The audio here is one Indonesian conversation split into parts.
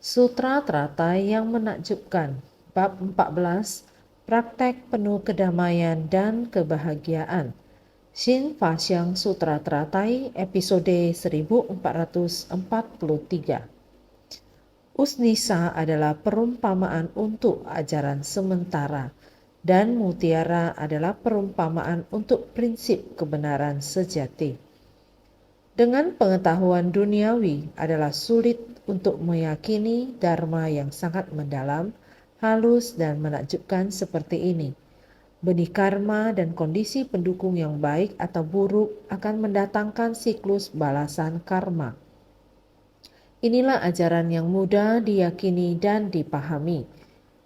Sutra Teratai yang Menakjubkan, Bab 14, Praktek Penuh Kedamaian dan Kebahagiaan. Shin Fasyang Sutra Teratai, episode 1443. Usnisa adalah perumpamaan untuk ajaran sementara, dan mutiara adalah perumpamaan untuk prinsip kebenaran sejati. Dengan pengetahuan duniawi adalah sulit untuk meyakini dharma yang sangat mendalam, halus dan menakjubkan seperti ini. Benih karma dan kondisi pendukung yang baik atau buruk akan mendatangkan siklus balasan karma. Inilah ajaran yang mudah diyakini dan dipahami.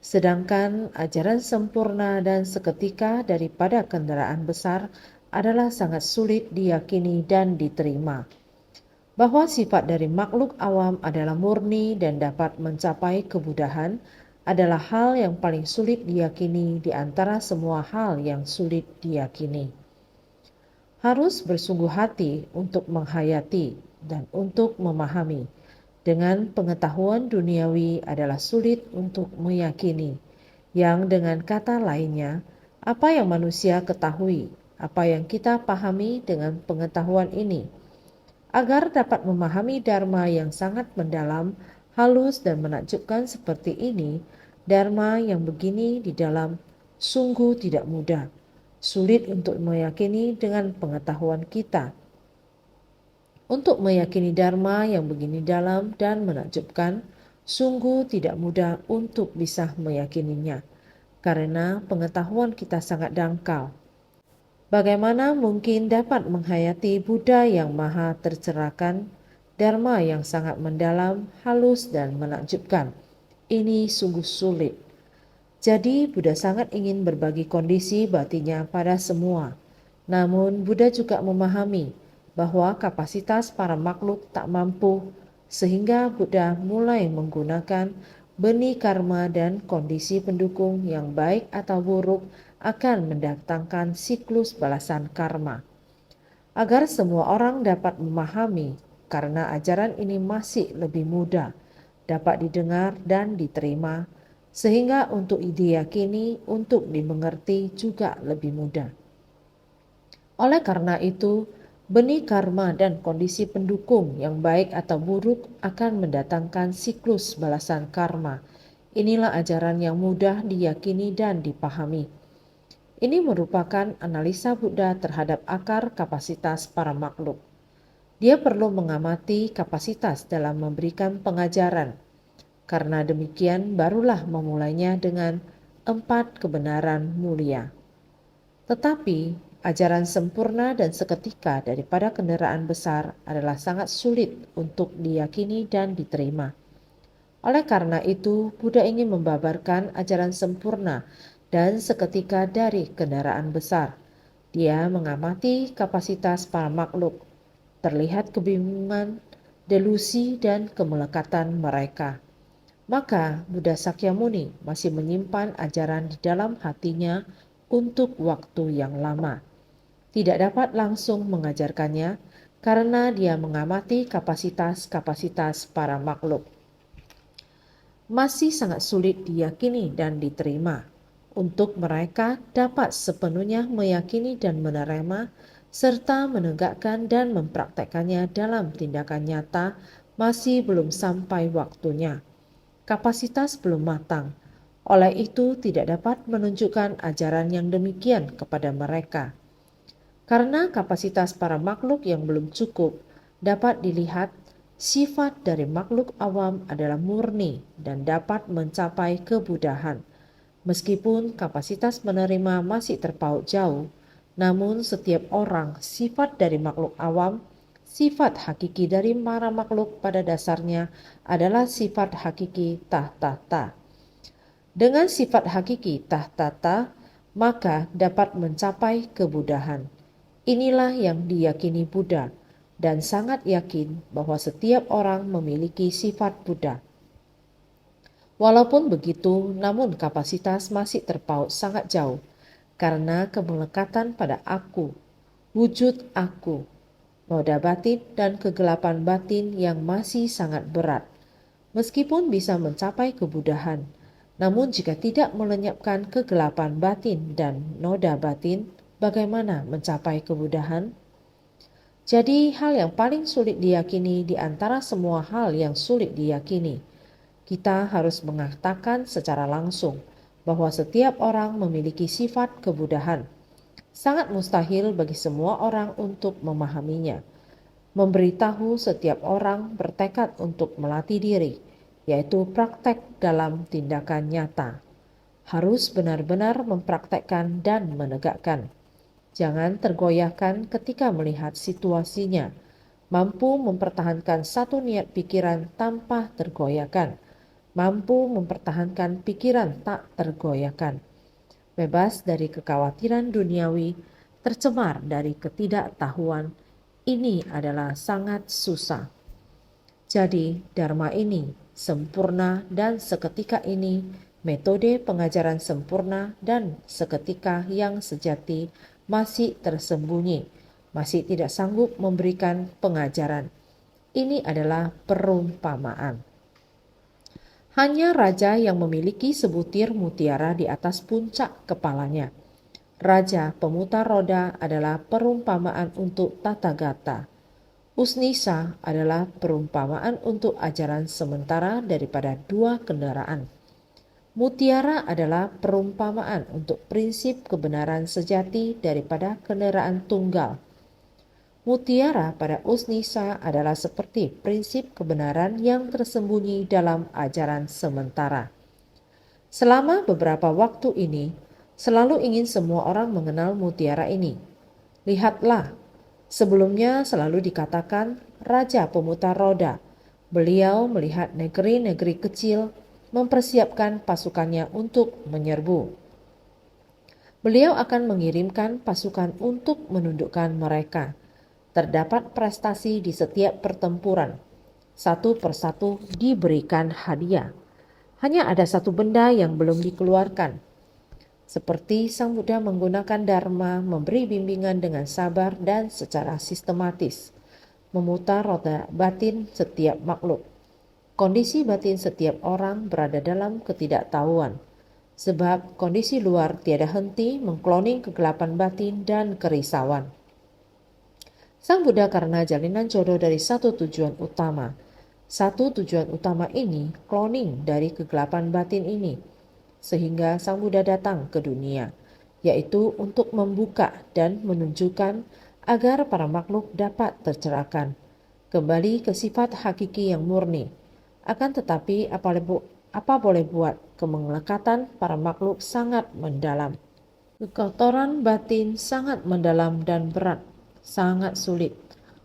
Sedangkan ajaran sempurna dan seketika daripada kendaraan besar adalah sangat sulit diyakini dan diterima. Bahwa sifat dari makhluk awam adalah murni dan dapat mencapai kemudahan adalah hal yang paling sulit diyakini di antara semua hal yang sulit diyakini. Harus bersungguh hati untuk menghayati dan untuk memahami. Dengan pengetahuan duniawi adalah sulit untuk meyakini. Yang dengan kata lainnya, apa yang manusia ketahui, apa yang kita pahami dengan pengetahuan ini, agar dapat memahami dharma yang sangat mendalam, halus dan menakjubkan seperti ini, dharma yang begini di dalam sungguh tidak mudah, sulit untuk meyakini dengan pengetahuan kita. Untuk meyakini dharma yang begini dalam dan menakjubkan, sungguh tidak mudah untuk bisa meyakininya, karena pengetahuan kita sangat dangkal. Bagaimana mungkin dapat menghayati Buddha yang maha tercerahkan, dharma yang sangat mendalam, halus dan menakjubkan? Ini sungguh sulit. Jadi Buddha sangat ingin berbagi kondisi batinnya pada semua. Namun Buddha juga memahami bahwa kapasitas para makhluk tak mampu, sehingga Buddha mulai menggunakan benih karma dan kondisi pendukung yang baik atau buruk akan mendatangkan siklus balasan karma. Agar semua orang dapat memahami, karena ajaran ini masih lebih mudah, dapat didengar dan diterima, sehingga untuk diyakini, untuk dimengerti juga lebih mudah. Oleh karena itu, benih karma dan kondisi pendukung yang baik atau buruk akan mendatangkan siklus balasan karma. Inilah ajaran yang mudah diyakini dan dipahami. Ini merupakan analisa Buddha terhadap akar kapasitas para makhluk. Dia perlu mengamati kapasitas dalam memberikan pengajaran. Karena demikian barulah memulainya dengan 4 kebenaran mulia. Tetapi ajaran sempurna dan seketika daripada kendaraan besar adalah sangat sulit untuk diyakini dan diterima. Oleh karena itu, Buddha ingin membabarkan ajaran sempurna dan seketika dari kendaraan besar. Dia mengamati kapasitas para makhluk. Terlihat kebingungan, delusi, dan kemelekatan mereka. Maka Buddha Sakyamuni masih menyimpan ajaran di dalam hatinya untuk waktu yang lama. Tidak dapat langsung mengajarkannya karena dia mengamati kapasitas-kapasitas para makhluk. Masih sangat sulit diyakini dan diterima. Untuk mereka dapat sepenuhnya meyakini dan menerima serta menegakkan dan mempraktekannya dalam tindakan nyata masih belum sampai waktunya. Kapasitas belum matang. Oleh itu tidak dapat menunjukkan ajaran yang demikian kepada mereka. Karena kapasitas para makhluk yang belum cukup, dapat dilihat sifat dari makhluk awam adalah murni dan dapat mencapai kebudahan. Meskipun kapasitas menerima masih terpaut jauh, namun setiap orang sifat dari makhluk awam, sifat hakiki dari para makhluk pada dasarnya adalah sifat hakiki tahtata. Dengan sifat hakiki tahtata, maka dapat mencapai kebudahan. Inilah yang diyakini Buddha dan sangat yakin bahwa setiap orang memiliki sifat Buddha. Walaupun begitu, namun kapasitas masih terpaut sangat jauh karena kemelekatan pada aku, wujud aku, noda batin dan kegelapan batin yang masih sangat berat. meskipun bisa mencapai kemudahan. Namun jika tidak melenyapkan kegelapan batin dan noda batin, bagaimana mencapai kemudahan? Jadi hal yang paling sulit diyakini di antara semua hal yang sulit diyakini, kita harus mengatakan secara langsung bahwa setiap orang memiliki sifat kemudahan. Sangat mustahil bagi semua orang untuk memahaminya. Memberitahu setiap orang bertekad untuk melatih diri, yaitu praktek dalam tindakan nyata. Harus benar-benar mempraktekkan dan menegakkan. Jangan tergoyahkan ketika melihat situasinya. Mampu mempertahankan satu niat pikiran tanpa tergoyahkan. Mampu mempertahankan pikiran tak tergoyahkan. Bebas dari kekhawatiran duniawi, tercemar dari ketidaktahuan. Ini adalah sangat susah. Jadi, Dharma ini sempurna dan seketika ini metode pengajaran sempurna dan seketika yang sejati masih tersembunyi, masih tidak sanggup memberikan pengajaran. Ini adalah perumpamaan. Hanya raja yang memiliki sebutir mutiara di atas puncak kepalanya. Raja pemutar roda adalah perumpamaan untuk Tathagata. Usnisa adalah perumpamaan untuk ajaran sementara daripada dua kendaraan. Mutiara adalah perumpamaan untuk prinsip kebenaran sejati daripada kendaraan tunggal. Mutiara pada Usnisa adalah seperti prinsip kebenaran yang tersembunyi dalam ajaran sementara. Selama beberapa waktu ini, selalu ingin semua orang mengenal mutiara ini. Lihatlah, sebelumnya selalu dikatakan Raja Pemutar Roda. Beliau melihat negeri-negeri kecil mempersiapkan pasukannya untuk menyerbu. Beliau akan mengirimkan pasukan untuk menundukkan mereka. Terdapat prestasi di setiap pertempuran. Satu persatu diberikan hadiah. Hanya ada satu benda yang belum dikeluarkan. Seperti Sang Buddha menggunakan Dharma memberi bimbingan dengan sabar dan secara sistematis. Memutar roda batin setiap makhluk. Kondisi batin setiap orang berada dalam ketidaktahuan. Sebab kondisi luar tiada henti mengkloning kegelapan batin dan kerisauan. Sang Buddha karena jalinan jodoh dari satu tujuan utama. Satu tujuan utama ini cloning dari kegelapan batin ini. Sehingga Sang Buddha datang ke dunia, yaitu untuk membuka dan menunjukkan agar para makhluk dapat tercerahkan. Kembali ke sifat hakiki yang murni. Akan tetapi apa boleh buat, kemelekatan para makhluk sangat mendalam. Kekotoran batin sangat mendalam dan berat. Sangat sulit.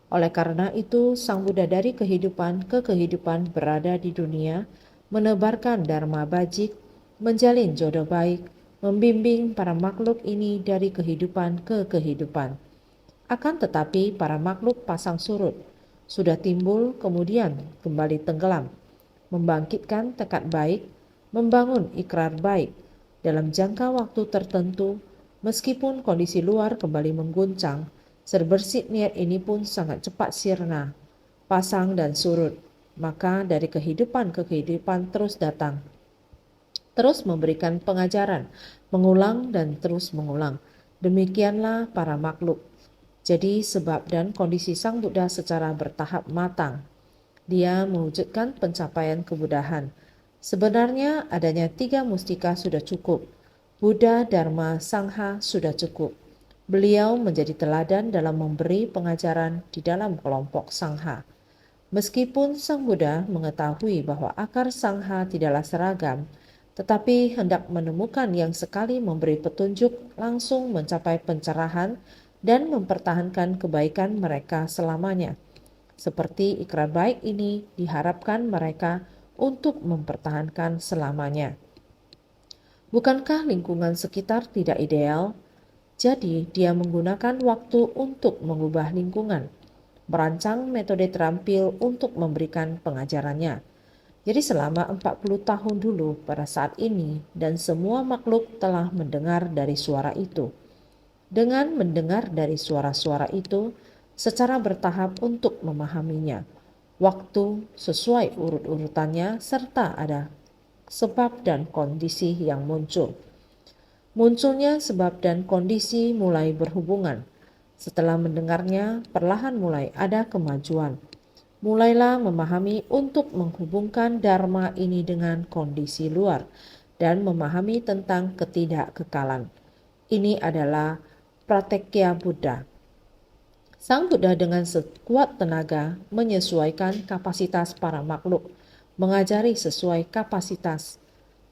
Oleh karena itu, Sang Buddha dari kehidupan ke kehidupan berada di dunia, menebarkan dharma bajik, menjalin jodoh baik, membimbing para makhluk ini dari kehidupan ke kehidupan. Akan tetapi para makhluk pasang surut, sudah timbul kemudian kembali tenggelam, membangkitkan tekad baik, membangun ikrar baik dalam jangka waktu tertentu, meskipun kondisi luar kembali mengguncang. Serbersih niat ini pun sangat cepat sirna, pasang dan surut. Maka dari kehidupan ke kehidupan terus datang. Terus memberikan pengajaran, mengulang dan terus mengulang. Demikianlah para makhluk. Jadi sebab dan kondisi Sang Buddha secara bertahap matang. Dia mewujudkan pencapaian kemudahan. Sebenarnya adanya 3 mustika sudah cukup. Buddha, Dharma, Sangha sudah cukup. Beliau menjadi teladan dalam memberi pengajaran di dalam kelompok Sangha. Meskipun Sang Buddha mengetahui bahwa akar Sangha tidaklah seragam, tetapi hendak menemukan yang sekali memberi petunjuk langsung mencapai pencerahan dan mempertahankan kebaikan mereka selamanya. Seperti ikrar baik ini diharapkan mereka untuk mempertahankan selamanya. Bukankah lingkungan sekitar tidak ideal? Jadi dia menggunakan waktu untuk mengubah lingkungan, merancang metode terampil untuk memberikan pengajarannya. Jadi selama 40 tahun dulu pada saat ini dan semua makhluk telah mendengar dari suara itu. Dengan mendengar dari suara-suara itu secara bertahap untuk memahaminya, waktu sesuai urut-urutannya, serta ada sebab dan kondisi yang muncul. Munculnya sebab dan kondisi mulai berhubungan. Setelah mendengarnya, perlahan mulai ada kemajuan. Mulailah memahami untuk menghubungkan dharma ini dengan kondisi luar dan memahami tentang ketidakkekalan. Ini adalah Pratyekya Buddha. Sang Buddha dengan sekuat tenaga menyesuaikan kapasitas para makhluk, mengajari sesuai kapasitas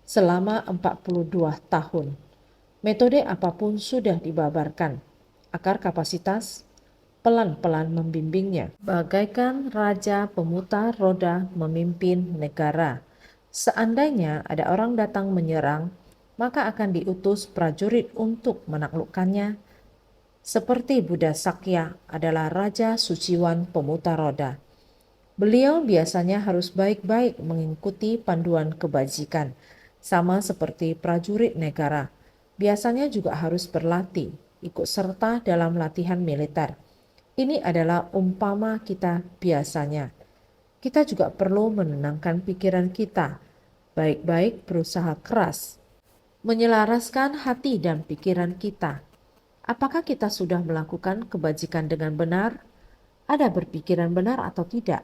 selama 42 tahun. Metode apapun sudah dibabarkan. Akar kapasitas pelan-pelan membimbingnya. Bagaikan raja pemutar roda memimpin negara. Seandainya ada orang datang menyerang, maka akan diutus prajurit untuk menaklukkannya. Seperti Buddha Sakya adalah raja suciwan pemutar roda. Beliau biasanya harus baik-baik mengikuti panduan kebajikan, sama seperti prajurit negara. Biasanya juga harus berlatih, ikut serta dalam latihan militer. Ini adalah umpama kita biasanya. Kita juga perlu menenangkan pikiran kita, baik-baik berusaha keras, menyelaraskan hati dan pikiran kita. Apakah kita sudah melakukan kebajikan dengan benar? Ada berpikiran benar atau tidak?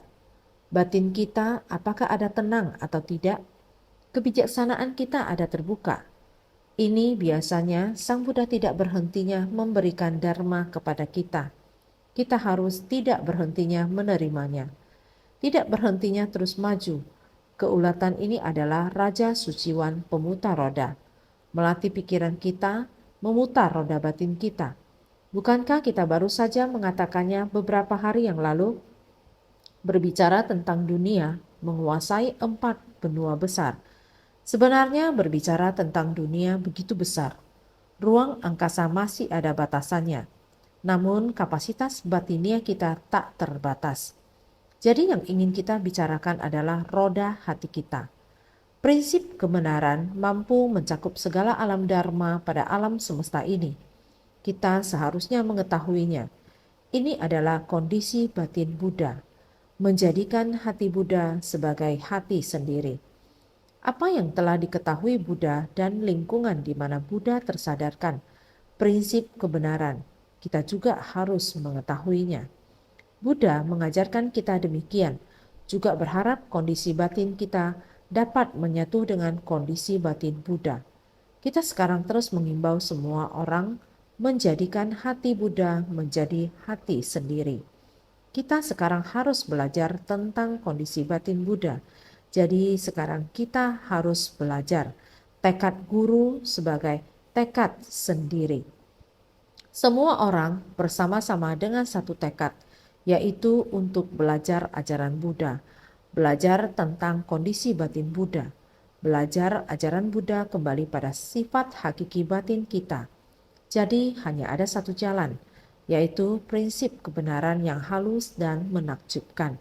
Batin kita apakah ada tenang atau tidak? Kebijaksanaan kita ada terbuka. Ini biasanya Sang Buddha tidak berhentinya memberikan dharma kepada kita. Kita harus tidak berhentinya menerimanya. Tidak berhentinya terus maju. Keulatan ini adalah Raja Suciwan pemutar roda. Melatih pikiran kita, memutar roda batin kita. Bukankah kita baru saja mengatakannya beberapa hari yang lalu? Berbicara tentang dunia menguasai 4 benua besar. Sebenarnya berbicara tentang dunia begitu besar. Ruang angkasa masih ada batasannya. Namun kapasitas batinia kita tak terbatas. Jadi yang ingin kita bicarakan adalah roda hati kita. Prinsip kebenaran mampu mencakup segala alam dharma pada alam semesta ini. Kita seharusnya mengetahuinya. Ini adalah kondisi batin Buddha. Menjadikan hati Buddha sebagai hati sendiri. Apa yang telah diketahui Buddha dan lingkungan di mana Buddha tersadarkan, prinsip kebenaran, kita juga harus mengetahuinya. Buddha mengajarkan kita demikian, juga berharap kondisi batin kita dapat menyatu dengan kondisi batin Buddha. Kita sekarang terus mengimbau semua orang menjadikan hati Buddha menjadi hati sendiri. Kita sekarang harus belajar tentang kondisi batin Buddha. Jadi sekarang kita harus belajar tekad guru sebagai tekad sendiri. Semua orang bersama-sama dengan satu tekad, yaitu untuk belajar ajaran Buddha, belajar tentang kondisi batin Buddha, belajar ajaran Buddha kembali pada sifat hakiki batin kita. Jadi hanya ada satu jalan, yaitu prinsip kebenaran yang halus dan menakjubkan.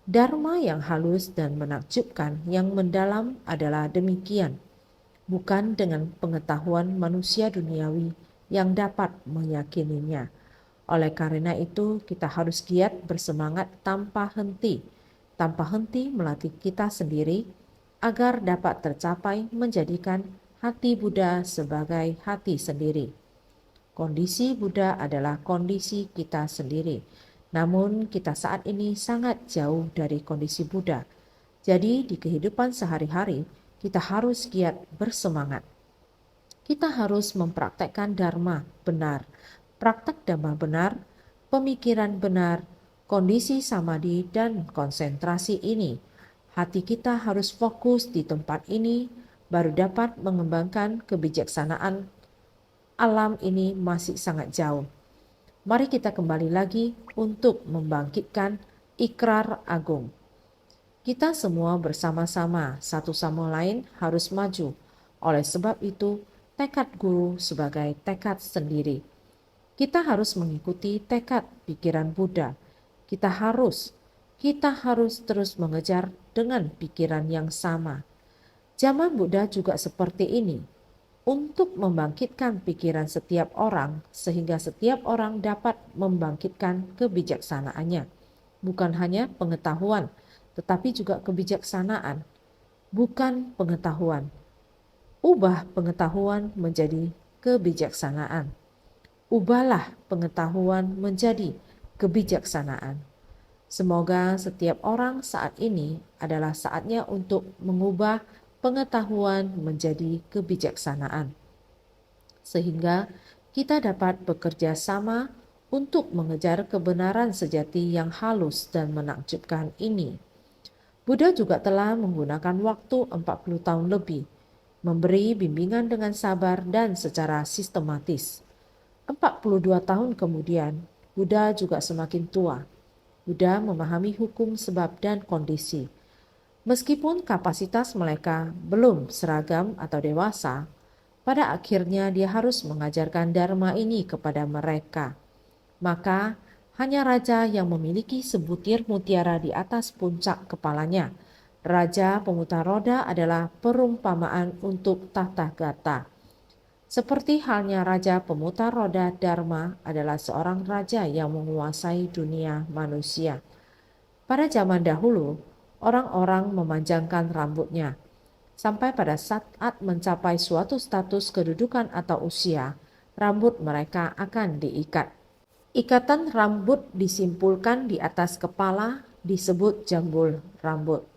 Dharma yang halus dan menakjubkan yang mendalam adalah demikian, bukan dengan pengetahuan manusia duniawi yang dapat meyakininya. Oleh karena itu, kita harus giat bersemangat tanpa henti melatih kita sendiri agar dapat tercapai menjadikan hati Buddha sebagai hati sendiri. Kondisi Buddha adalah kondisi kita sendiri. Namun kita saat ini sangat jauh dari kondisi Buddha. Jadi di kehidupan sehari-hari kita harus giat bersemangat. Kita harus mempraktekkan dharma benar. Praktek dharma benar, pemikiran benar, kondisi samadhi dan konsentrasi ini. Hati kita harus fokus di tempat ini baru dapat mengembangkan kebijaksanaan. Alam ini masih sangat jauh. Mari kita kembali lagi untuk membangkitkan ikrar agung. Kita semua bersama-sama satu sama lain harus maju. Oleh sebab itu, tekad guru sebagai tekad sendiri. Kita harus mengikuti tekad pikiran Buddha. Kita harus terus mengejar dengan pikiran yang sama. Zaman Buddha juga seperti ini. Untuk membangkitkan pikiran setiap orang sehingga setiap orang dapat membangkitkan kebijaksanaannya. bukan hanya pengetahuan, tetapi juga kebijaksanaan. Bukan pengetahuan, ubah pengetahuan menjadi kebijaksanaan. Ubahlah pengetahuan menjadi kebijaksanaan. Semoga setiap orang saat ini adalah saatnya untuk mengubah pengetahuan menjadi kebijaksanaan, sehingga kita dapat bekerja sama untuk mengejar kebenaran sejati yang halus dan menakjubkan ini. Buddha juga telah menggunakan waktu 40 tahun lebih, memberi bimbingan dengan sabar dan secara sistematis. 42 tahun kemudian, Buddha juga semakin tua. Buddha memahami hukum sebab dan kondisi. Meskipun kapasitas mereka belum seragam atau dewasa, pada akhirnya dia harus mengajarkan dharma ini kepada mereka. Maka hanya raja yang memiliki sebutir mutiara di atas puncak kepalanya. Raja pemutar roda adalah perumpamaan untuk Tathagata. Seperti halnya raja pemutar roda Dharma adalah seorang raja yang menguasai dunia manusia. Pada zaman dahulu, orang-orang memanjangkan rambutnya. Sampai pada saat mencapai suatu status kedudukan atau usia, rambut mereka akan diikat. Ikatan rambut disimpulkan di atas kepala disebut jambul rambut.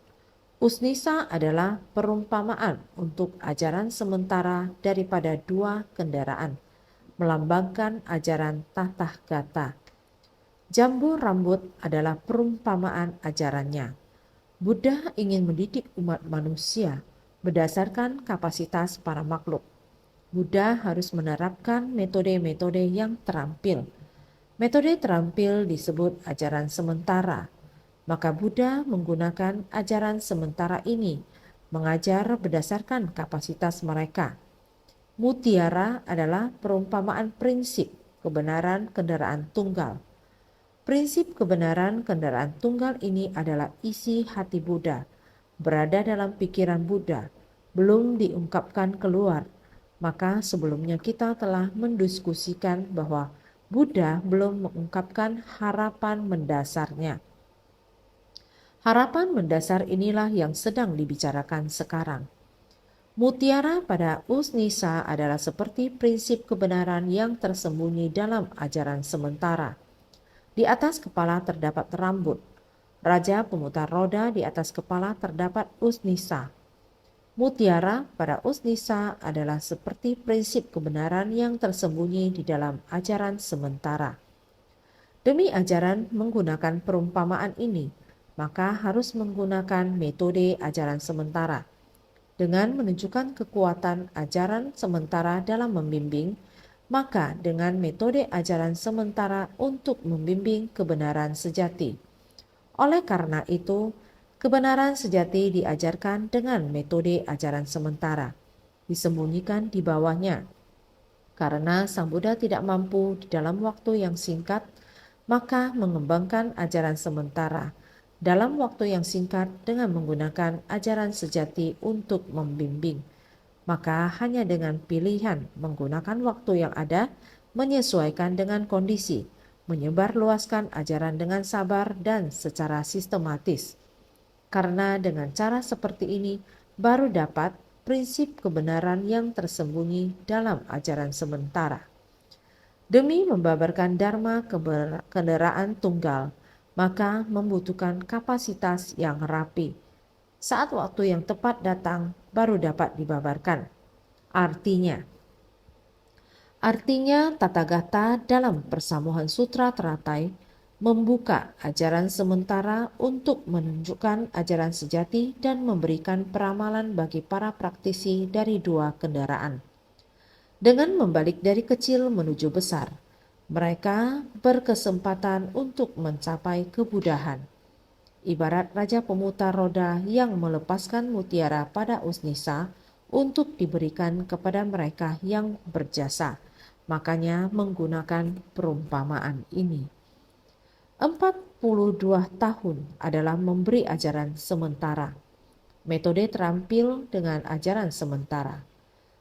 Usnisa adalah perumpamaan untuk ajaran sementara daripada dua kendaraan, melambangkan ajaran Tathagata. Jambul rambut adalah perumpamaan ajarannya. Buddha ingin mendidik umat manusia berdasarkan kapasitas para makhluk. Buddha harus menerapkan metode-metode yang terampil. Metode terampil disebut ajaran sementara. Maka Buddha menggunakan ajaran sementara ini, mengajar berdasarkan kapasitas mereka. Mutiara adalah perumpamaan prinsip kebenaran kendaraan tunggal. Prinsip kebenaran kendaraan tunggal ini adalah isi hati Buddha, berada dalam pikiran Buddha, belum diungkapkan keluar. Maka sebelumnya kita telah mendiskusikan bahwa Buddha belum mengungkapkan harapan mendasarnya. Harapan mendasar inilah yang sedang dibicarakan sekarang. Mutiara pada Usnisa adalah seperti prinsip kebenaran yang tersembunyi dalam ajaran sementara. Di atas kepala terdapat rambut. Raja pemutar roda di atas kepala terdapat Usnisa. Mutiara pada Usnisa adalah seperti prinsip kebenaran yang tersembunyi di dalam ajaran sementara. Demi ajaran menggunakan perumpamaan ini, maka harus menggunakan metode ajaran sementara. Dengan menunjukkan kekuatan ajaran sementara dalam membimbing, maka dengan metode ajaran sementara untuk membimbing kebenaran sejati. Oleh karena itu, kebenaran sejati diajarkan dengan metode ajaran sementara, disembunyikan di bawahnya. Karena Sang Buddha tidak mampu di dalam waktu yang singkat, maka mengembangkan ajaran sementara dalam waktu yang singkat dengan menggunakan ajaran sejati untuk membimbing. Maka hanya dengan pilihan menggunakan waktu yang ada, menyesuaikan dengan kondisi, menyebarluaskan ajaran dengan sabar dan secara sistematis. Karena dengan cara seperti ini baru dapat prinsip kebenaran yang tersembunyi dalam ajaran sementara. Demi membabarkan dharma kendaraan tunggal, maka membutuhkan kapasitas yang rapi. Saat waktu yang tepat datang, baru dapat dibabarkan. Artinya Tathagata dalam Persamuhan Sutra Teratai membuka ajaran sementara untuk menunjukkan ajaran sejati dan memberikan peramalan bagi para praktisi dari dua kendaraan. Dengan membalik dari kecil menuju besar, mereka berkesempatan untuk mencapai kebudahan. Ibarat raja pemutar roda yang melepaskan mutiara pada Usnisa untuk diberikan kepada mereka yang berjasa. Makanya menggunakan perumpamaan ini. 42 tahun adalah memberi ajaran sementara. Metode terampil dengan ajaran sementara.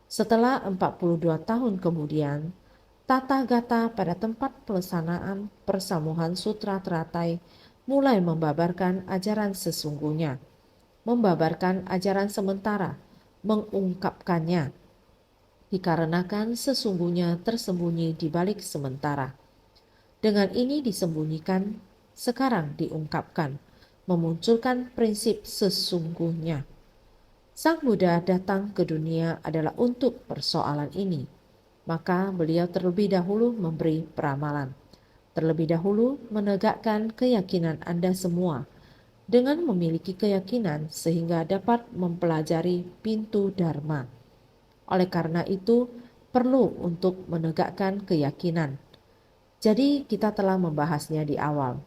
Setelah 42 tahun kemudian, Tathagata pada tempat pelaksanaan Persamuhan Sutra Teratai mulai membabarkan ajaran sesungguhnya, membabarkan ajaran sementara, mengungkapkannya, dikarenakan sesungguhnya tersembunyi di balik sementara. Dengan ini disembunyikan, sekarang diungkapkan, memunculkan prinsip sesungguhnya. Sang Buddha datang ke dunia adalah untuk persoalan ini. Maka beliau terlebih dahulu memberi peramalan. Terlebih dahulu menegakkan keyakinan Anda semua. Dengan memiliki keyakinan sehingga dapat mempelajari pintu Dharma. Oleh karena itu, perlu untuk menegakkan keyakinan. Jadi kita telah membahasnya di awal.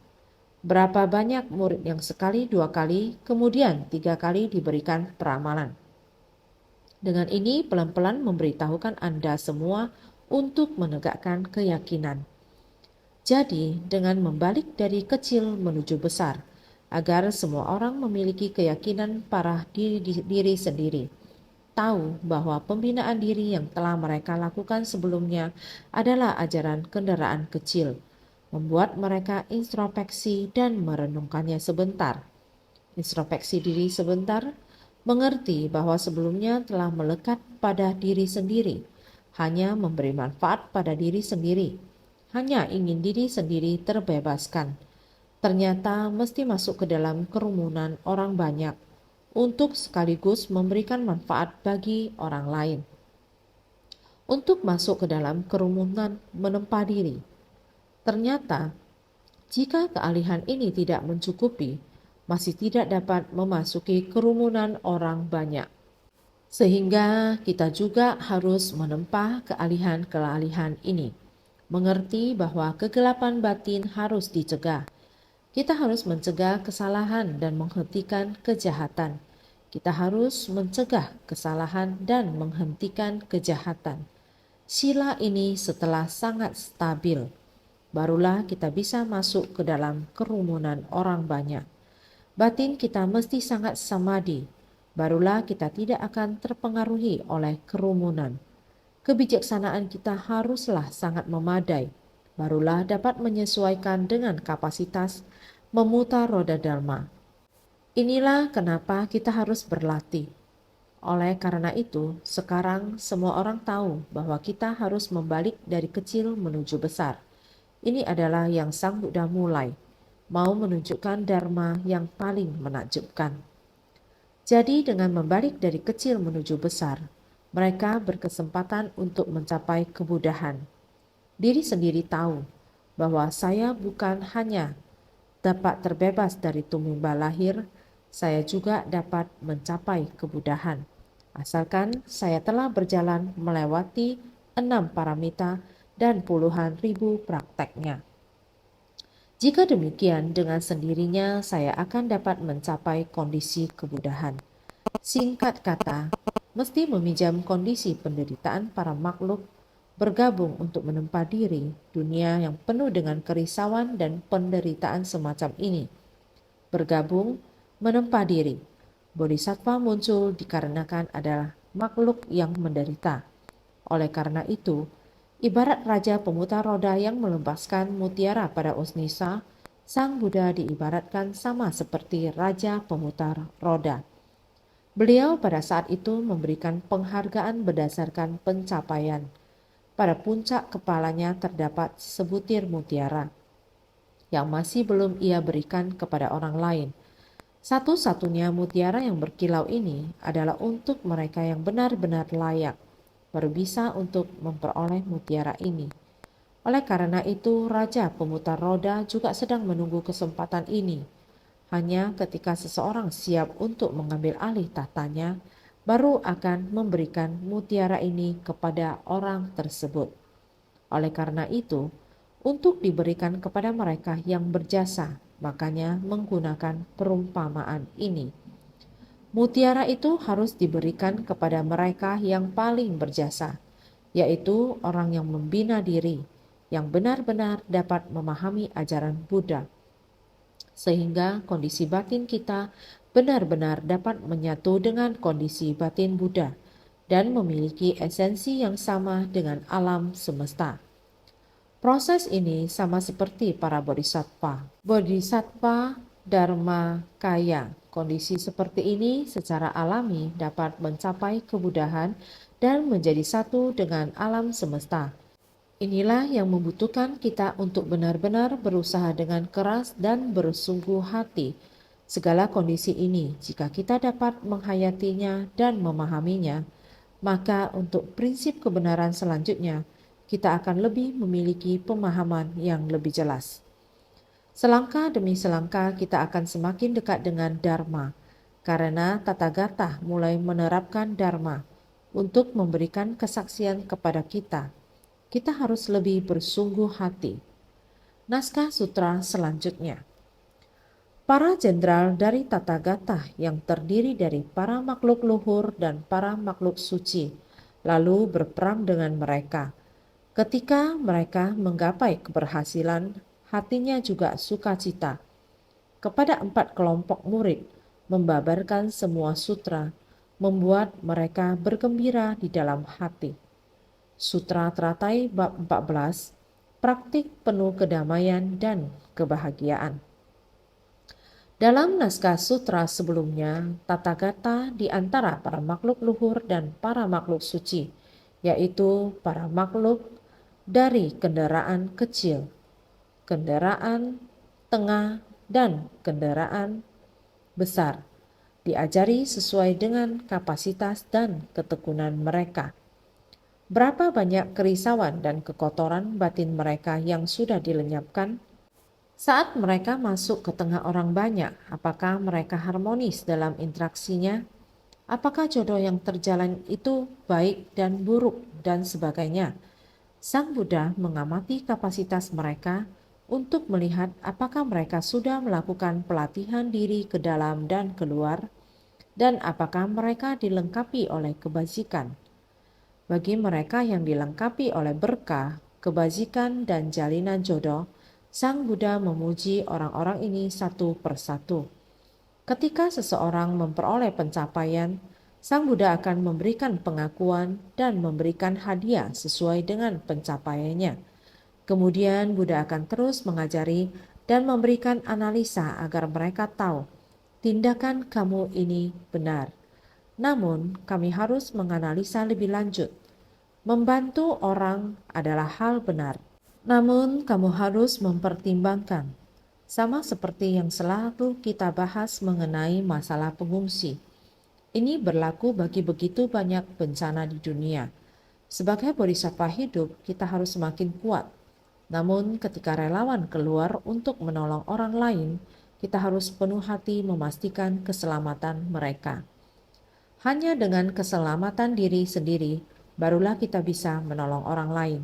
Berapa banyak murid yang sekali, dua kali, kemudian tiga kali diberikan peramalan. Dengan ini pelan-pelan memberitahukan Anda semua untuk menegakkan keyakinan. Jadi dengan membalik dari kecil menuju besar, agar semua orang memiliki keyakinan pada diri sendiri. Tahu bahwa pembinaan diri yang telah mereka lakukan sebelumnya adalah ajaran kendaraan kecil, membuat mereka introspeksi dan merenungkannya sebentar. Introspeksi diri sebentar, mengerti bahwa sebelumnya telah melekat pada diri sendiri, hanya memberi manfaat pada diri sendiri, hanya ingin diri sendiri terbebaskan. Ternyata mesti masuk ke dalam kerumunan orang banyak untuk sekaligus memberikan manfaat bagi orang lain. Untuk masuk ke dalam kerumunan menempa diri. Ternyata, jika keahlian ini tidak mencukupi, masih tidak dapat memasuki kerumunan orang banyak. Sehingga kita juga harus menempa keahlian ini. Mengerti bahwa kegelapan batin harus dicegah. Kita harus mencegah kesalahan dan menghentikan kejahatan. Kita harus mencegah kesalahan dan menghentikan kejahatan. Sila ini setelah sangat stabil, barulah kita bisa masuk ke dalam kerumunan orang banyak. Batin kita mesti sangat samadhi, barulah kita tidak akan terpengaruhi oleh kerumunan. Kebijaksanaan kita haruslah sangat memadai, barulah dapat menyesuaikan dengan kapasitas memutar roda Dharma. Inilah kenapa kita harus berlatih. Oleh karena itu, sekarang semua orang tahu bahwa kita harus membalik dari kecil menuju besar. Ini adalah yang Sang Buddha mulai, mau menunjukkan Dharma yang paling menakjubkan. Jadi dengan membalik dari kecil menuju besar, mereka berkesempatan untuk mencapai kebudahan. Diri sendiri tahu bahwa saya bukan hanya dapat terbebas dari tumimba lahir, saya juga dapat mencapai kebudahan. Asalkan saya telah berjalan melewati 6 paramita dan puluhan ribu prakteknya. Jika demikian, dengan sendirinya saya akan dapat mencapai kondisi kebudahan. Singkat kata, mesti meminjam kondisi penderitaan para makhluk bergabung untuk menempa diri dunia yang penuh dengan kerisauan dan penderitaan semacam ini. Bergabung, menempa diri. Bodhisattva muncul dikarenakan adalah makhluk yang menderita. Oleh karena itu, ibarat raja pemutar roda yang melepaskan mutiara pada Usnisa, Sang Buddha diibaratkan sama seperti raja pemutar roda. Beliau pada saat itu memberikan penghargaan berdasarkan pencapaian. Pada puncak kepalanya terdapat sebutir mutiara yang masih belum ia berikan kepada orang lain. Satu-satunya mutiara yang berkilau ini adalah untuk mereka yang benar-benar layak, baru bisa untuk memperoleh mutiara ini. Oleh karena itu, Raja Pemutar Roda juga sedang menunggu kesempatan ini. Hanya ketika seseorang siap untuk mengambil alih tahtanya, baru akan memberikan mutiara ini kepada orang tersebut. Oleh karena itu, untuk diberikan kepada mereka yang berjasa, makanya menggunakan perumpamaan ini. Mutiara itu harus diberikan kepada mereka yang paling berjasa, yaitu orang yang membina diri, yang benar-benar dapat memahami ajaran Buddha, sehingga kondisi batin kita benar-benar dapat menyatu dengan kondisi batin Buddha dan memiliki esensi yang sama dengan alam semesta. Proses ini sama seperti para bodhisattva. Bodhisattva Dharma Kaya. Kondisi seperti ini secara alami dapat mencapai kemudahan dan menjadi satu dengan alam semesta. Inilah yang membutuhkan kita untuk benar-benar berusaha dengan keras dan bersungguh hati. Segala kondisi ini, jika kita dapat menghayatinya dan memahaminya, maka untuk prinsip kebenaran selanjutnya, kita akan lebih memiliki pemahaman yang lebih jelas. Selangkah demi selangkah kita akan semakin dekat dengan Dharma, karena Tathagata mulai menerapkan Dharma untuk memberikan kesaksian kepada kita. Kita harus lebih bersungguh hati. Naskah sutra selanjutnya. Para jenderal dari Tathagata yang terdiri dari para makhluk luhur dan para makhluk suci, lalu berperang dengan mereka. Ketika mereka menggapai keberhasilan, hatinya juga sukacita. Kepada 4 kelompok murid, membabarkan semua sutra, membuat mereka bergembira di dalam hati. Sutra Teratai bab 14, praktik penuh kedamaian dan kebahagiaan. Dalam naskah sutra sebelumnya, Tathagata di antara para makhluk luhur dan para makhluk suci, yaitu para makhluk dari kendaraan kecil, kendaraan tengah, dan kendaraan besar, diajari sesuai dengan kapasitas dan ketekunan mereka. Berapa banyak kerisauan dan kekotoran batin mereka yang sudah dilenyapkan? Saat mereka masuk ke tengah orang banyak, apakah mereka harmonis dalam interaksinya? Apakah jodoh yang terjalin itu baik dan buruk dan sebagainya? Sang Buddha mengamati kapasitas mereka untuk melihat apakah mereka sudah melakukan pelatihan diri ke dalam dan keluar, dan apakah mereka dilengkapi oleh kebajikan. Bagi mereka yang dilengkapi oleh berkah, kebajikan, dan jalinan jodoh, Sang Buddha memuji orang-orang ini satu persatu. Ketika seseorang memperoleh pencapaian, Sang Buddha akan memberikan pengakuan dan memberikan hadiah sesuai dengan pencapaiannya. Kemudian Buddha akan terus mengajari dan memberikan analisa agar mereka tahu tindakan kamu ini benar. Namun kami harus menganalisa lebih lanjut. Membantu orang adalah hal benar. Namun kamu harus mempertimbangkan. Sama seperti yang selalu kita bahas mengenai masalah pengungsi. Ini berlaku bagi begitu banyak bencana di dunia. Sebagai bodhisattva hidup, kita harus semakin kuat. Namun ketika relawan keluar untuk menolong orang lain, kita harus penuh hati memastikan keselamatan mereka. Hanya dengan keselamatan diri sendiri, barulah kita bisa menolong orang lain.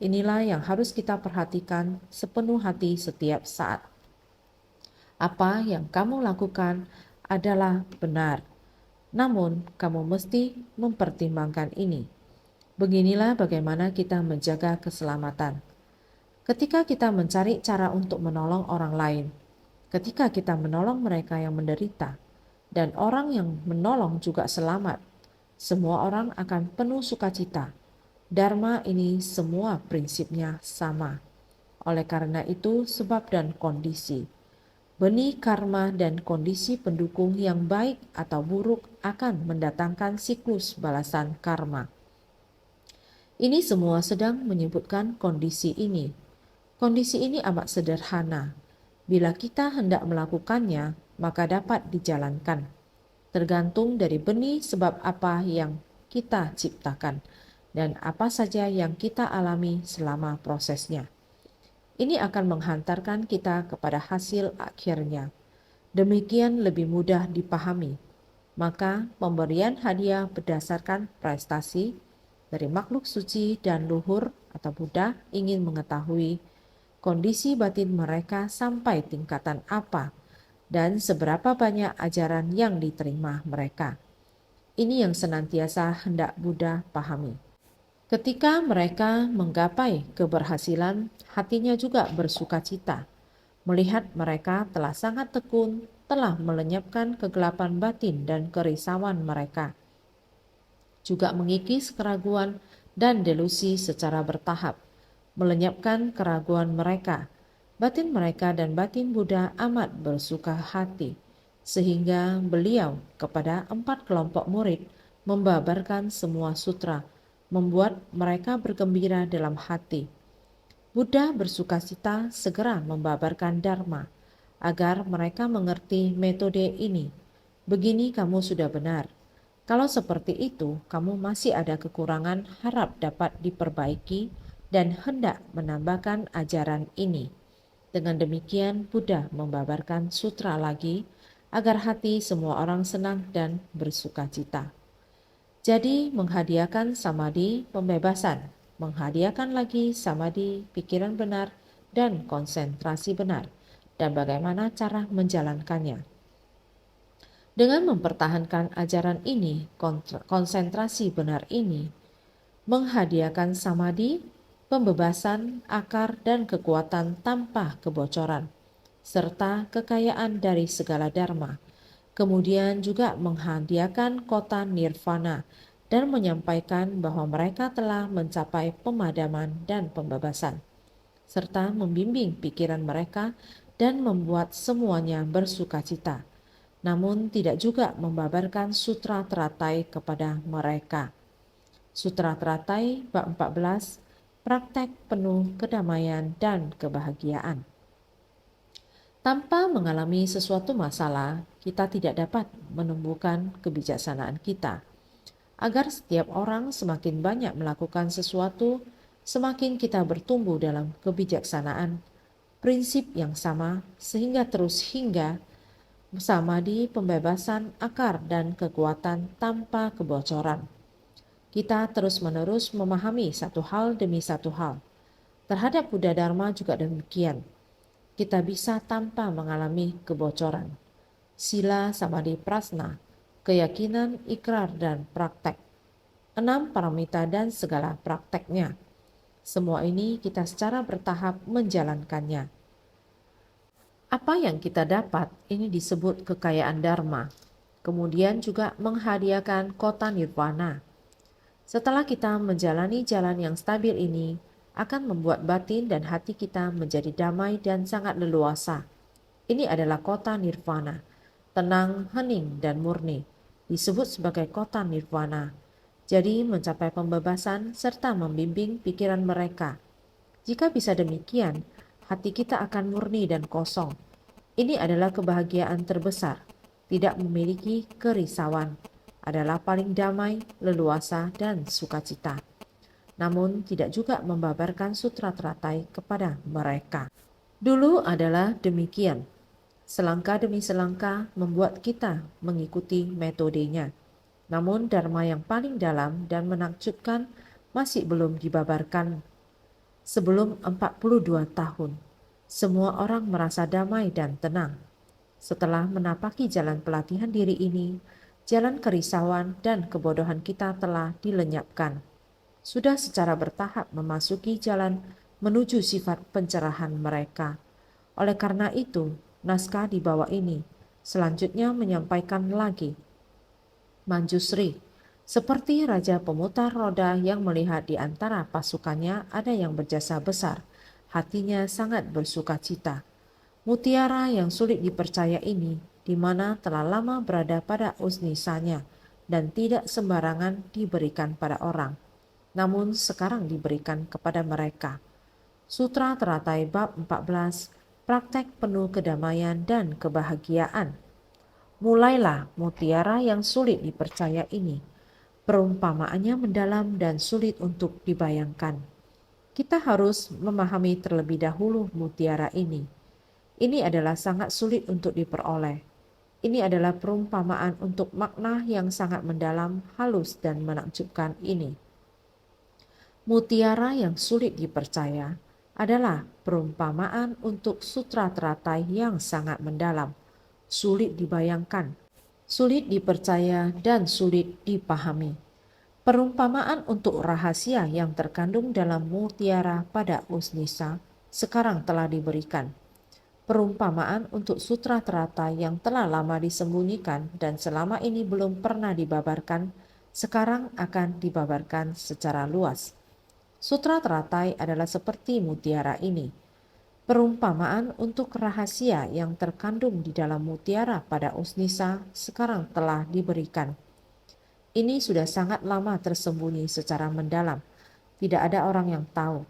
Inilah yang harus kita perhatikan sepenuh hati setiap saat. Apa yang kamu lakukan adalah benar, namun kamu mesti mempertimbangkan ini. Beginilah bagaimana kita menjaga keselamatan. Ketika kita mencari cara untuk menolong orang lain, ketika kita menolong mereka yang menderita, dan orang yang menolong juga selamat, semua orang akan penuh sukacita. Dharma ini semua prinsipnya sama. Oleh karena itu, sebab dan kondisi, benih karma dan kondisi pendukung yang baik atau buruk akan mendatangkan siklus balasan karma. Ini semua sedang menyebutkan kondisi ini. Kondisi ini amat sederhana. Bila kita hendak melakukannya, maka dapat dijalankan. Tergantung dari benih sebab apa yang kita ciptakan dan apa saja yang kita alami selama prosesnya. Ini akan menghantarkan kita kepada hasil akhirnya. Demikian lebih mudah dipahami. Maka pemberian hadiah berdasarkan prestasi dari makhluk suci dan luhur atau Buddha ingin mengetahui kondisi batin mereka sampai tingkatan apa dan seberapa banyak ajaran yang diterima mereka. Ini yang senantiasa hendak Buddha pahami. Ketika mereka menggapai keberhasilan, hatinya juga bersukacita. Melihat mereka telah sangat tekun, telah melenyapkan kegelapan batin dan kerisauan mereka. Juga mengikis keraguan dan delusi secara bertahap. melenyapkan keraguan mereka. Batin mereka dan batin Buddha amat bersuka hati, sehingga beliau kepada 4 kelompok murid membabarkan semua sutra, membuat mereka bergembira dalam hati. Buddha bersukacita segera membabarkan Dharma, agar mereka mengerti metode ini. Begini kamu sudah benar. Kalau seperti itu, kamu masih ada kekurangan, harap dapat diperbaiki dan hendak menambahkan ajaran ini. Dengan demikian, Buddha membabarkan sutra lagi agar hati semua orang senang dan bersukacita. Jadi, menghadiahkan samadhi pembebasan, menghadiahkan lagi samadhi pikiran benar dan konsentrasi benar, dan bagaimana cara menjalankannya. Dengan mempertahankan ajaran ini, konsentrasi benar ini, menghadiahkan samadhi, pembebasan, akar, dan kekuatan tanpa kebocoran, serta kekayaan dari segala dharma. Kemudian juga menghadiahkan kota nirvana dan menyampaikan bahwa mereka telah mencapai pemadaman dan pembebasan, serta membimbing pikiran mereka dan membuat semuanya bersukacita, namun tidak juga membabarkan sutra teratai kepada mereka. Sutra teratai bab 14, praktek penuh kedamaian dan kebahagiaan. Tanpa mengalami sesuatu masalah, kita tidak dapat menumbuhkan kebijaksanaan kita. Agar setiap orang semakin banyak melakukan sesuatu, semakin kita bertumbuh dalam kebijaksanaan, prinsip yang sama, sehingga terus hingga samadhi, pembebasan, akar, dan kekuatan tanpa kebocoran. Kita terus-menerus memahami satu hal demi satu hal. Terhadap Buddha Dharma juga demikian. Kita bisa tanpa mengalami kebocoran. Sila, samadhi, prasna, keyakinan, ikrar, dan praktek. 6 paramita dan segala prakteknya. Semua ini kita secara bertahap menjalankannya. Apa yang kita dapat ini disebut kekayaan Dharma. Kemudian juga menghadiahkan kota nirvana. Setelah kita menjalani jalan yang stabil ini, akan membuat batin dan hati kita menjadi damai dan sangat leluasa. Ini adalah kota nirvana, tenang, hening, dan murni, disebut sebagai kota nirvana. Jadi mencapai pembebasan serta membimbing pikiran mereka. Jika bisa demikian, hati kita akan murni dan kosong. Ini adalah kebahagiaan terbesar, tidak memiliki kerisauan, adalah paling damai, leluasa, dan sukacita. Namun tidak juga membabarkan sutra teratai kepada mereka. Dulu adalah demikian. Selangkah demi selangkah membuat kita mengikuti metodenya. Namun dharma yang paling dalam dan menakjubkan masih belum dibabarkan. Sebelum 42 tahun, semua orang merasa damai dan tenang. Setelah menapaki jalan pelatihan diri ini, jalan kerisauan dan kebodohan kita telah dilenyapkan. Sudah secara bertahap memasuki jalan menuju sifat pencerahan mereka. Oleh karena itu, naskah di bawah ini selanjutnya menyampaikan lagi. Manjusri, seperti raja pemutar roda yang melihat di antara pasukannya ada yang berjasa besar, hatinya sangat bersukacita. Mutiara yang sulit dipercaya ini, di mana telah lama berada pada usnisanya dan tidak sembarangan diberikan pada orang, namun sekarang diberikan kepada mereka. Sutra Teratai bab 14, praktek penuh kedamaian dan kebahagiaan. Mulailah mutiara yang sulit dipercaya ini. Perumpamaannya mendalam dan sulit untuk dibayangkan. Kita harus memahami terlebih dahulu mutiara ini. Ini adalah sangat sulit untuk diperoleh. Ini adalah perumpamaan untuk makna yang sangat mendalam, halus, dan menakjubkan ini. Mutiara yang sulit dipercaya adalah perumpamaan untuk sutra teratai yang sangat mendalam, sulit dibayangkan, sulit dipercaya, dan sulit dipahami. Perumpamaan untuk rahasia yang terkandung dalam mutiara pada usnisa sekarang telah diberikan. Perumpamaan untuk sutra teratai yang telah lama disembunyikan dan selama ini belum pernah dibabarkan, sekarang akan dibabarkan secara luas. Sutra teratai adalah seperti mutiara ini. Perumpamaan untuk rahasia yang terkandung di dalam mutiara pada Usnisa sekarang telah diberikan. Ini sudah sangat lama tersembunyi secara mendalam. Tidak ada orang yang tahu.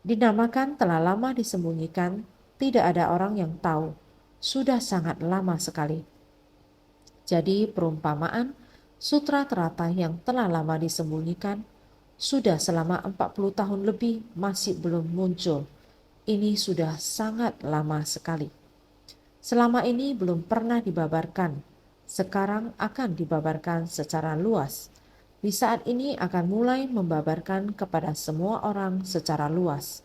Dinamakan telah lama disembunyikan, tidak ada orang yang tahu. Sudah sangat lama sekali. Jadi perumpamaan sutra teratai yang telah lama disembunyikan sudah selama 40 tahun lebih masih belum muncul. Ini sudah sangat lama sekali. Selama ini belum pernah dibabarkan. Sekarang akan dibabarkan secara luas. Di saat ini akan mulai membabarkan kepada semua orang secara luas.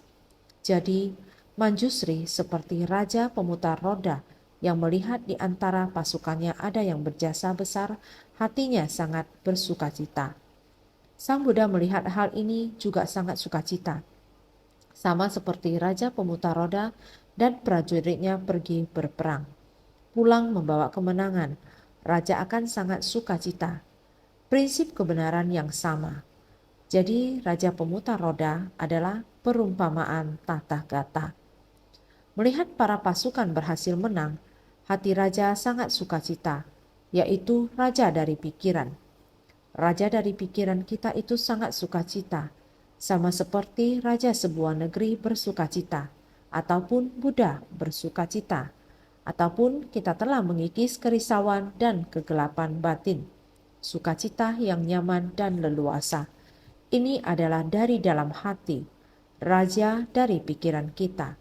Jadi, Manjusri seperti raja pemutar roda yang melihat di antara pasukannya ada yang berjasa besar, hatinya sangat bersukacita. Sang Buddha melihat hal ini juga sangat sukacita. Sama seperti raja pemutar roda dan prajuritnya pergi berperang. Pulang membawa kemenangan, raja akan sangat sukacita. Prinsip kebenaran yang sama. Jadi raja pemutar roda adalah perumpamaan Tathagata. Melihat para pasukan berhasil menang, hati raja sangat sukacita, yaitu raja dari pikiran. Raja dari pikiran kita itu sangat sukacita, sama seperti raja sebuah negeri bersukacita, ataupun Buddha bersukacita, ataupun kita telah mengikis kerisauan dan kegelapan batin. Sukacita yang nyaman dan leluasa. Ini adalah dari dalam hati, raja dari pikiran kita.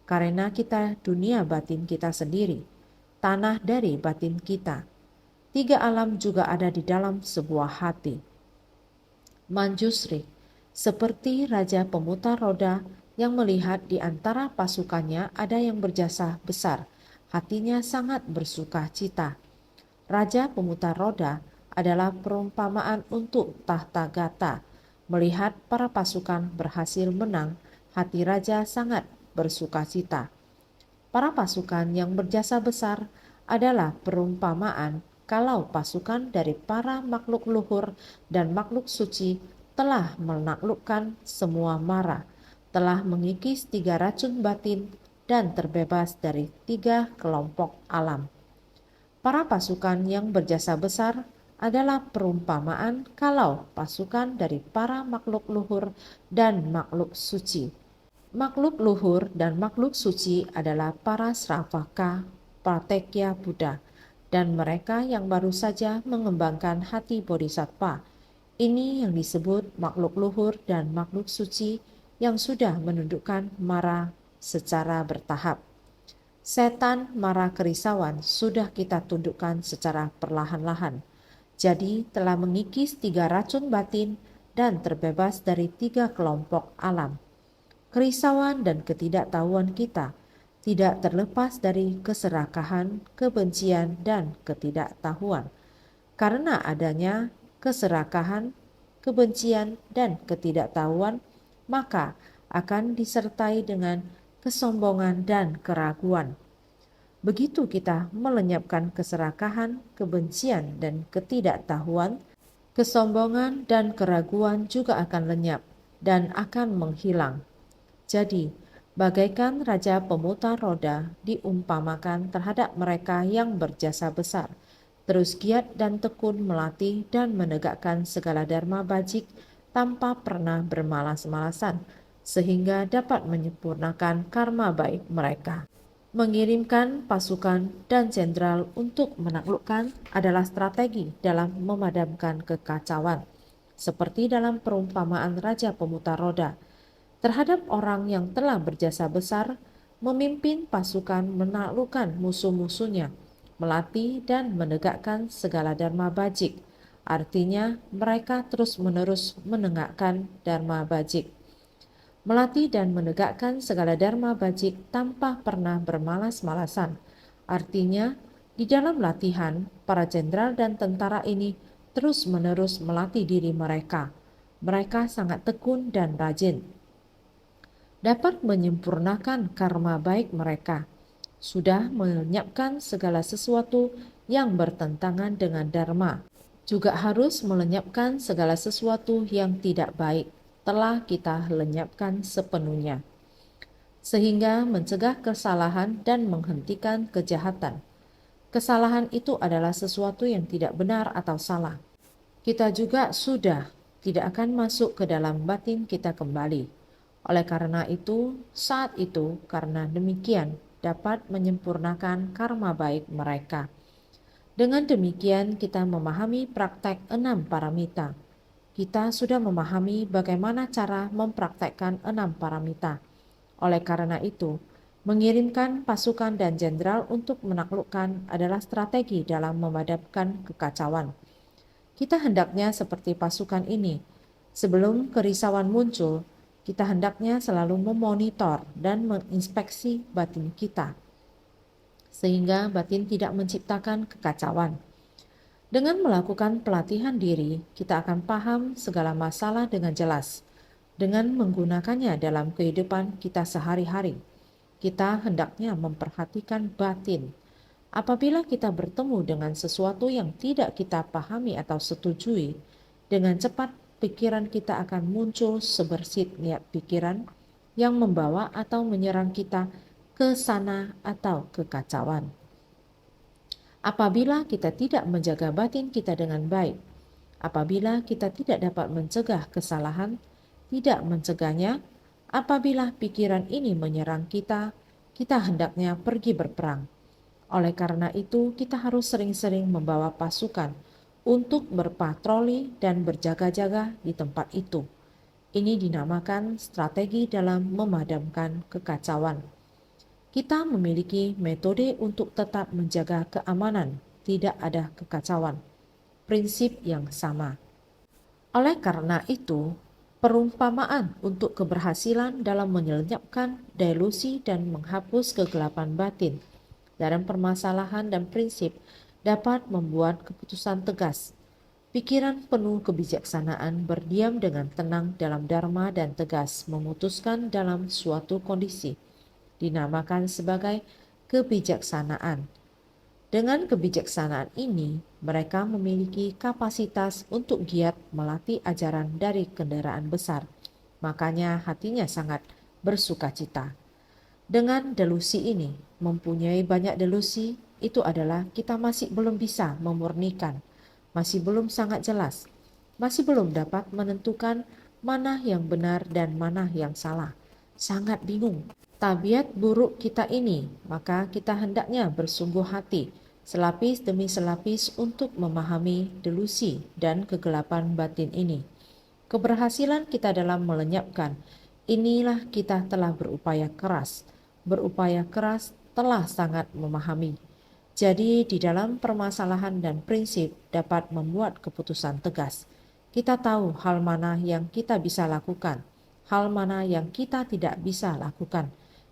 Karena kita dunia batin kita sendiri, tanah dari batin kita. Tiga alam juga ada di dalam sebuah hati. Manjusri, seperti raja pemutar roda yang melihat di antara pasukannya ada yang berjasa besar, hatinya sangat bersuka cita. Raja pemutar roda adalah perumpamaan untuk Tathagata. Melihat para pasukan berhasil menang, hati raja sangat bersukacita. Para pasukan yang berjasa besar adalah perumpamaan kalau pasukan dari para makhluk luhur dan makhluk suci telah menaklukkan semua mara, telah mengikis 3 racun batin dan terbebas dari 3 kelompok alam. Para pasukan yang berjasa besar adalah perumpamaan kalau pasukan dari para makhluk luhur dan makhluk suci. Makhluk luhur dan makhluk suci adalah para Sravaka, Pratekya Buddha, dan mereka yang baru saja mengembangkan hati Bodhisattva. Ini yang disebut makhluk luhur dan makhluk suci yang sudah menundukkan mara secara bertahap. Setan mara kerisauan sudah kita tundukkan secara perlahan-lahan. Jadi telah mengikis 3 racun batin dan terbebas dari 3 kelompok alam. Kerisauan dan ketidaktahuan kita tidak terlepas dari keserakahan, kebencian, dan ketidaktahuan. Karena adanya keserakahan, kebencian, dan ketidaktahuan, maka akan disertai dengan kesombongan dan keraguan. Begitu kita melenyapkan keserakahan, kebencian, dan ketidaktahuan, kesombongan dan keraguan juga akan lenyap dan akan menghilang. Jadi, bagaikan raja pemutar roda diumpamakan terhadap mereka yang berjasa besar, terus giat dan tekun melatih dan menegakkan segala dharma bajik tanpa pernah bermalas-malasan, sehingga dapat menyempurnakan karma baik mereka. Mengirimkan pasukan dan jenderal untuk menaklukkan adalah strategi dalam memadamkan kekacauan, seperti dalam perumpamaan raja pemutar roda. Terhadap orang yang telah berjasa besar, memimpin pasukan menaklukkan musuh-musuhnya, melatih dan menegakkan segala dharma bajik. Artinya mereka terus-menerus menegakkan dharma bajik. Melatih dan menegakkan segala dharma bajik tanpa pernah bermalas-malasan. Artinya, di dalam latihan, para jenderal dan tentara ini terus-menerus melatih diri mereka. Mereka sangat tekun dan rajin. Dapat menyempurnakan karma baik mereka. Sudah melenyapkan segala sesuatu yang bertentangan dengan dharma. Juga harus melenyapkan segala sesuatu yang tidak baik. telah kita lenyapkan sepenuhnya, sehingga mencegah kesalahan dan menghentikan kejahatan. Kesalahan itu adalah sesuatu yang tidak benar atau salah. Kita juga sudah tidak akan masuk ke dalam batin kita kembali. Oleh karena itu, saat itu, karena demikian dapat menyempurnakan karma baik mereka. Dengan demikian kita memahami praktek 6 paramita. Kita sudah memahami bagaimana cara mempraktekkan 6 paramita. Oleh karena itu, mengirimkan pasukan dan jenderal untuk menaklukkan adalah strategi dalam memadamkan kekacauan. Kita hendaknya seperti pasukan ini. Sebelum kerisauan muncul, kita hendaknya selalu memonitor dan menginspeksi batin kita, sehingga batin tidak menciptakan kekacauan. Dengan melakukan pelatihan diri, kita akan paham segala masalah dengan jelas. Dengan menggunakannya dalam kehidupan kita sehari-hari, kita hendaknya memperhatikan batin. Apabila kita bertemu dengan sesuatu yang tidak kita pahami atau setujui, dengan cepat pikiran kita akan muncul sebersit niat pikiran yang membawa atau menyerang kita ke sana atau kekacauan. Apabila kita tidak menjaga batin kita dengan baik, apabila kita tidak dapat mencegah kesalahan, tidak mencegahnya, apabila pikiran ini menyerang kita, kita hendaknya pergi berperang. Oleh karena itu, kita harus sering-sering membawa pasukan untuk berpatroli dan berjaga-jaga di tempat itu. Ini dinamakan strategi dalam memadamkan kekacauan. Kita memiliki metode untuk tetap menjaga keamanan, tidak ada kekacauan. Prinsip yang sama. Oleh karena itu, perumpamaan untuk keberhasilan dalam menyelenyapkan delusi dan menghapus kegelapan batin dalam permasalahan dan prinsip dapat membuat keputusan tegas. Pikiran penuh kebijaksanaan berdiam dengan tenang dalam dharma dan tegas memutuskan dalam suatu kondisi. Dinamakan sebagai kebijaksanaan. Dengan kebijaksanaan ini, mereka memiliki kapasitas untuk giat melatih ajaran dari kendaraan besar. Makanya hatinya sangat bersukacita. Dengan delusi ini, mempunyai banyak delusi, itu adalah kita masih belum bisa memurnikan, masih belum sangat jelas, masih belum dapat menentukan mana yang benar dan mana yang salah. Sangat bingung. Tabiat buruk kita ini, maka kita hendaknya bersungguh hati, selapis demi selapis untuk memahami delusi dan kegelapan batin ini. Keberhasilan kita dalam melenyapkan, inilah kita telah berupaya keras. Berupaya keras telah sangat memahami. Jadi di dalam permasalahan dan prinsip dapat membuat keputusan tegas. Kita tahu hal mana yang kita bisa lakukan, hal mana yang kita tidak bisa lakukan.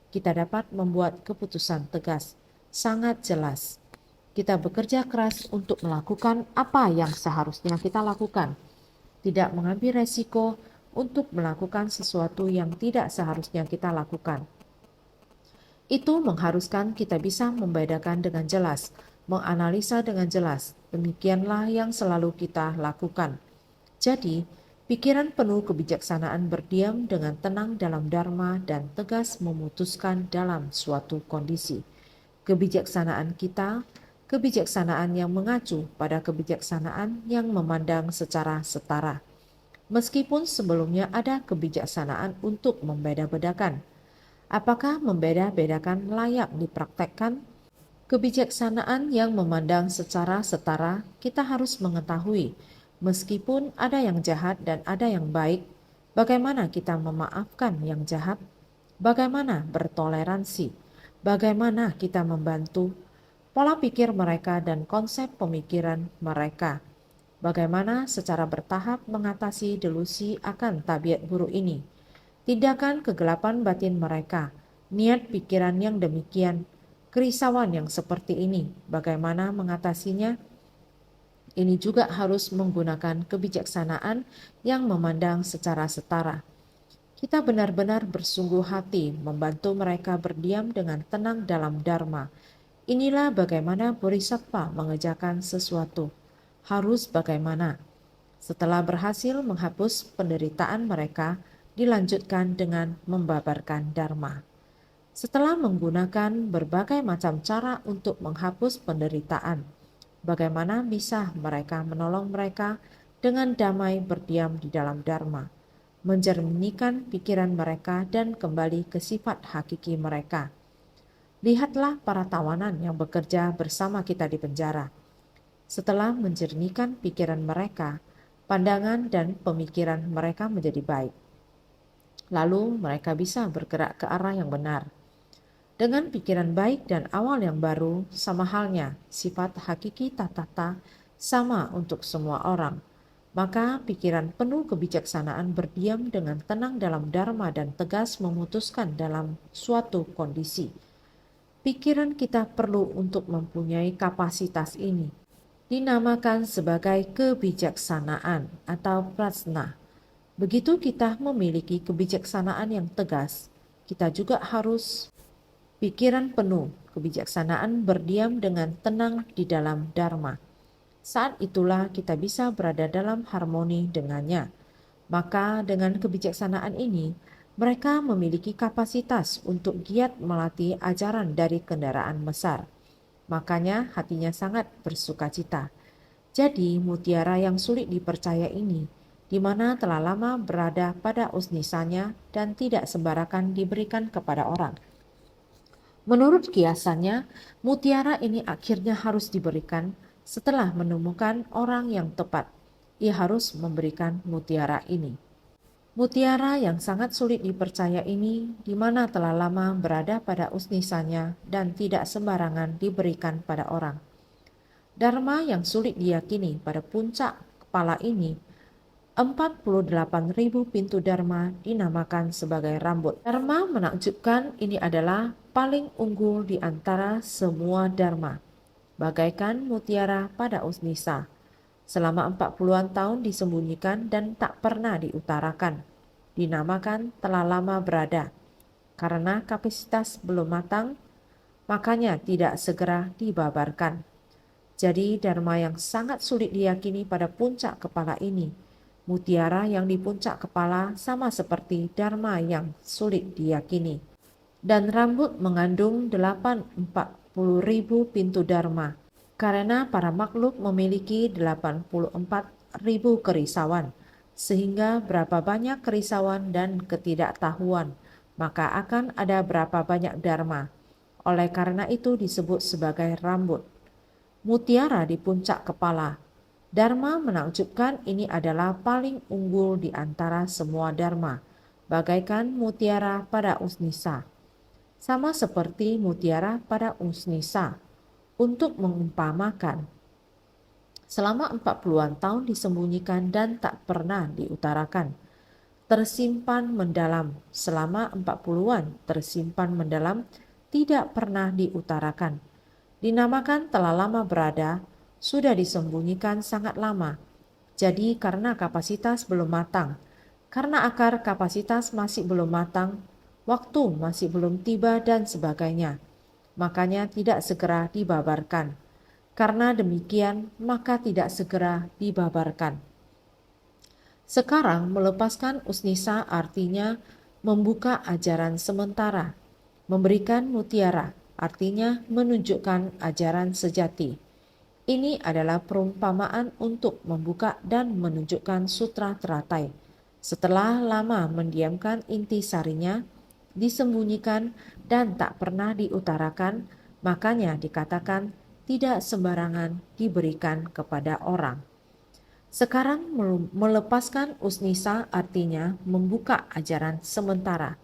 Kita dapat membuat keputusan tegas, sangat jelas. Kita bekerja keras untuk melakukan apa yang seharusnya kita lakukan. Tidak mengambil resiko untuk melakukan sesuatu yang tidak seharusnya kita lakukan. Itu mengharuskan kita bisa membedakan dengan jelas, menganalisa dengan jelas. Demikianlah yang selalu kita lakukan. Jadi, pikiran penuh kebijaksanaan berdiam dengan tenang dalam dharma dan tegas memutuskan dalam suatu kondisi. Kebijaksanaan kita, kebijaksanaan yang mengacu pada kebijaksanaan yang memandang secara setara. Meskipun sebelumnya ada kebijaksanaan untuk membeda-bedakan. Apakah membeda-bedakan layak dipraktekkan? Kebijaksanaan yang memandang secara setara, kita harus mengetahui, meskipun ada yang jahat dan ada yang baik, bagaimana kita memaafkan yang jahat, bagaimana bertoleransi, bagaimana kita membantu, pola pikir mereka dan konsep pemikiran mereka, bagaimana secara bertahap mengatasi delusi akan tabiat buruk ini, tindakan kegelapan batin mereka, niat pikiran yang demikian, kerisauan yang seperti ini, bagaimana mengatasinya. Ini juga harus menggunakan kebijaksanaan yang memandang secara setara. Kita benar-benar bersungguh hati membantu mereka berdiam dengan tenang dalam dharma. Inilah bagaimana bodhisattva mengerjakan sesuatu. Harus bagaimana? Setelah berhasil menghapus penderitaan mereka, dilanjutkan dengan membabarkan Dharma. Setelah menggunakan berbagai macam cara untuk menghapus penderitaan, bagaimana bisa mereka menolong mereka dengan damai berdiam di dalam Dharma, menjernihkan pikiran mereka dan kembali ke sifat hakiki mereka. Lihatlah para tawanan yang bekerja bersama kita di penjara. Setelah menjernihkan pikiran mereka, pandangan dan pemikiran mereka menjadi baik. Lalu mereka bisa bergerak ke arah yang benar. Dengan pikiran baik dan awal yang baru, sama halnya sifat hakiki tatata sama untuk semua orang. Maka pikiran penuh kebijaksanaan berdiam dengan tenang dalam Dharma dan tegas memutuskan dalam suatu kondisi. Pikiran kita perlu untuk mempunyai kapasitas ini. Dinamakan sebagai kebijaksanaan atau prajna. Begitu kita memiliki kebijaksanaan yang tegas, kita juga harus pikiran penuh kebijaksanaan berdiam dengan tenang di dalam Dharma. Saat itulah kita bisa berada dalam harmoni dengannya. Maka dengan kebijaksanaan ini, mereka memiliki kapasitas untuk giat melatih ajaran dari kendaraan besar. Makanya hatinya sangat bersukacita. Jadi mutiara yang sulit dipercaya ini, di mana telah lama berada pada usnisanya dan tidak sembarangan diberikan kepada orang. Menurut kiasannya, mutiara ini akhirnya harus diberikan setelah menemukan orang yang tepat. Ia harus memberikan mutiara ini. Mutiara yang sangat sulit dipercaya ini, di mana telah lama berada pada usnisanya dan tidak sembarangan diberikan pada orang. Dharma yang sulit diyakini pada puncak kepala ini, 48.000 pintu Dharma dinamakan sebagai rambut. Dharma menakjubkan ini adalah paling unggul di antara semua Dharma, bagaikan mutiara pada usnisa. Selama 40-an tahun disembunyikan dan tak pernah diutarakan. Dinamakan telah lama berada. Karena kapasitas belum matang, makanya tidak segera dibabarkan. Jadi Dharma yang sangat sulit diyakini pada puncak kepala ini, mutiara yang di puncak kepala sama seperti Dharma yang sulit diyakini. Dan rambut mengandung 40.000 pintu Dharma. Karena para makhluk memiliki 84.000 kerisauan, sehingga berapa banyak kerisauan dan ketidaktahuan, maka akan ada berapa banyak Dharma. Oleh karena itu disebut sebagai rambut. Mutiara di puncak kepala. Dharma menakjubkan ini adalah paling unggul di antara semua Dharma, bagaikan mutiara pada usnisa. Sama seperti mutiara pada usnisa. Untuk mengumpamakan, selama 40-an tahun disembunyikan dan tak pernah diutarakan. Tersimpan mendalam, selama 40-an tersimpan mendalam, tidak pernah diutarakan. Dinamakan telah lama berada, sudah disembunyikan sangat lama. Jadi karena kapasitas belum matang, karena akar kapasitas masih belum matang, waktu masih belum tiba dan sebagainya. Makanya tidak segera dibabarkan. Karena demikian, maka tidak segera dibabarkan. Sekarang melepaskan usnisa artinya membuka ajaran sementara. Memberikan mutiara artinya menunjukkan ajaran sejati. Ini adalah perumpamaan untuk membuka dan menunjukkan sutra teratai. Setelah lama mendiamkan inti sarinya, disembunyikan dan tak pernah diutarakan, makanya dikatakan tidak sembarangan diberikan kepada orang. Sekarang melepaskan usnisa artinya membuka ajaran sementara.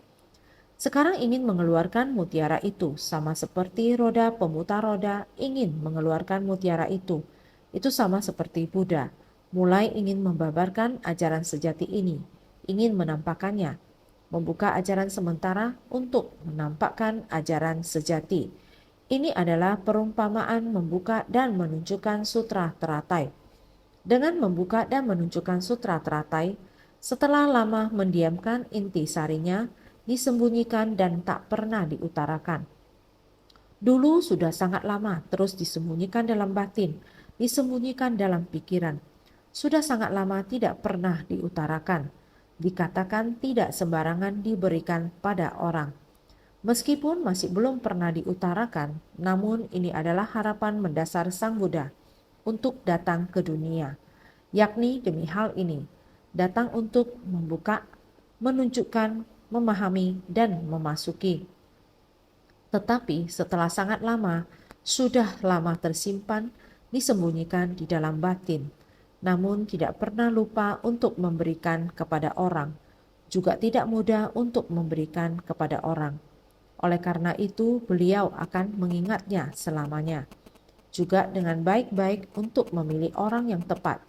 Sekarang ingin mengeluarkan mutiara itu, sama seperti roda pemutar roda ingin mengeluarkan mutiara itu. Itu sama seperti Buddha, mulai ingin membabarkan ajaran sejati ini, ingin menampakkannya, membuka ajaran sementara untuk menampakkan ajaran sejati. Ini adalah perumpamaan membuka dan menunjukkan sutra teratai. Dengan membuka dan menunjukkan sutra teratai, setelah lama mendiamkan inti sarinya, disembunyikan dan tak pernah diutarakan. Dulu sudah sangat lama terus disembunyikan dalam batin, disembunyikan dalam pikiran. sudah sangat lama tidak pernah diutarakan, dikatakan tidak sembarangan diberikan pada orang. Meskipun masih belum pernah diutarakan, namun ini adalah harapan mendasar Sang Buddha untuk datang ke dunia, yakni demi hal ini, datang untuk membuka, menunjukkan, memahami, dan memasuki. Tetapi setelah sangat lama, sudah lama tersimpan, disembunyikan di dalam batin, namun tidak pernah lupa untuk memberikan kepada orang, juga tidak mudah untuk memberikan kepada orang. Oleh karena itu, beliau akan mengingatnya selamanya, juga dengan baik-baik untuk memilih orang yang tepat.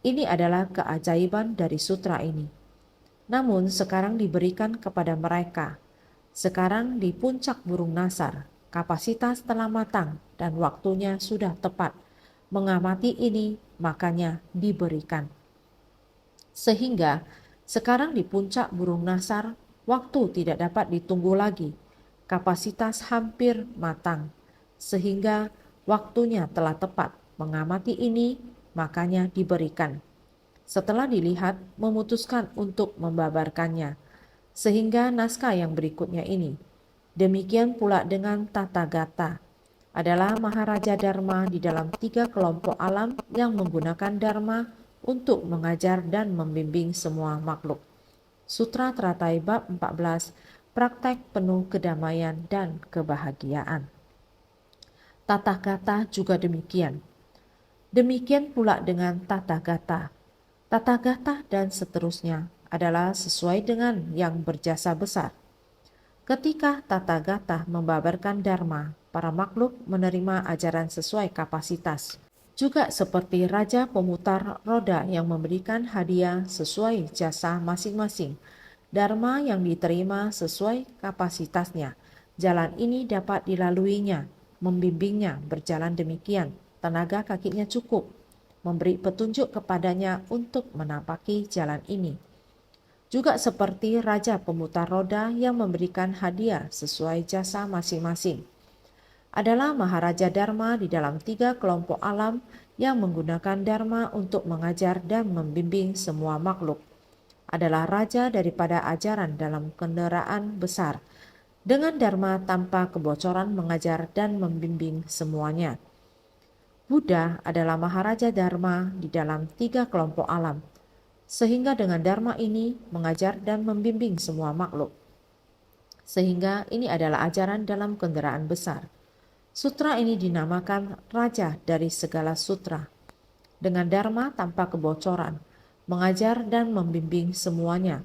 Ini adalah keajaiban dari sutra ini. Namun sekarang diberikan kepada mereka. Sekarang di puncak burung nasar, kapasitas telah matang dan waktunya sudah tepat. Mengamati ini, makanya diberikan. Sehingga sekarang di puncak burung nasar, waktu tidak dapat ditunggu lagi. Kapasitas hampir matang, sehingga waktunya telah tepat. Mengamati ini, makanya diberikan. Setelah dilihat, memutuskan untuk membabarkannya. Sehingga naskah yang berikutnya ini. Demikian pula dengan Tathagata, adalah Maharaja Dharma di dalam 3 kelompok alam yang menggunakan Dharma untuk mengajar dan membimbing semua makhluk. Sutra Teratai Bab 14, Praktek Penuh Kedamaian dan Kebahagiaan. Tathagata juga demikian. Demikian pula dengan Tathagata. Tathagata dan seterusnya adalah sesuai dengan yang berjasa besar. Ketika Tathagata membabarkan Dharma, para makhluk menerima ajaran sesuai kapasitas. Juga seperti Raja Pemutar Roda yang memberikan hadiah sesuai jasa masing-masing. Dharma yang diterima sesuai kapasitasnya. Jalan ini dapat dilaluinya, membimbingnya berjalan demikian. Tenaga kakinya cukup, memberi petunjuk kepadanya untuk menapaki jalan ini. Juga seperti Raja Pemutar Roda yang memberikan hadiah sesuai jasa masing-masing. Adalah Maharaja Dharma di dalam 3 kelompok alam yang menggunakan Dharma untuk mengajar dan membimbing semua makhluk. Adalah raja daripada ajaran dalam kendaraan besar, dengan Dharma tanpa kebocoran mengajar dan membimbing semuanya. Buddha adalah Maharaja Dharma di dalam 3 kelompok alam, sehingga dengan Dharma ini mengajar dan membimbing semua makhluk. Sehingga ini adalah ajaran dalam kendaraan besar. Sutra ini dinamakan Raja dari segala sutra, dengan Dharma tanpa kebocoran, mengajar dan membimbing semuanya.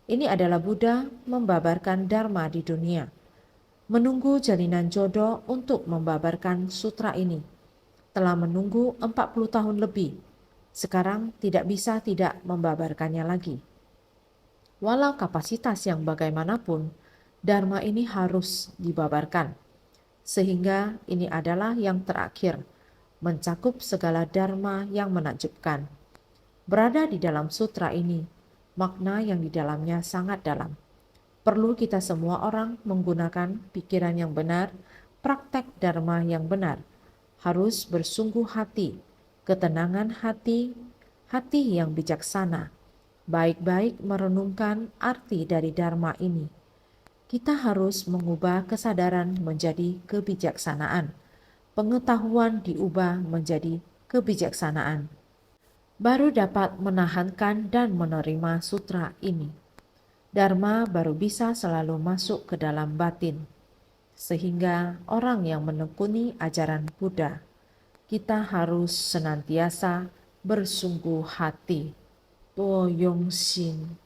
Ini adalah Buddha membabarkan Dharma di dunia. Menunggu jalinan jodoh untuk membabarkan sutra ini. Telah menunggu 40 tahun lebih. Sekarang tidak bisa tidak membabarkannya lagi. Walau kapasitas yang bagaimanapun, Dharma ini harus dibabarkan. Sehingga ini adalah yang terakhir, mencakup segala Dharma yang menakjubkan. Berada di dalam sutra ini, makna yang di dalamnya sangat dalam. Perlu kita semua orang menggunakan pikiran yang benar, praktek Dharma yang benar. Harus bersungguh hati, ketenangan hati, hati yang bijaksana. Baik-baik merenungkan arti dari Dharma ini. Kita harus mengubah kesadaran menjadi kebijaksanaan. Pengetahuan diubah menjadi kebijaksanaan. Baru dapat menahankan dan menerima sutra ini. Dharma baru bisa selalu masuk ke dalam batin. Sehingga orang yang menekuni ajaran Buddha, kita harus senantiasa bersungguh hati. Toyong Shin.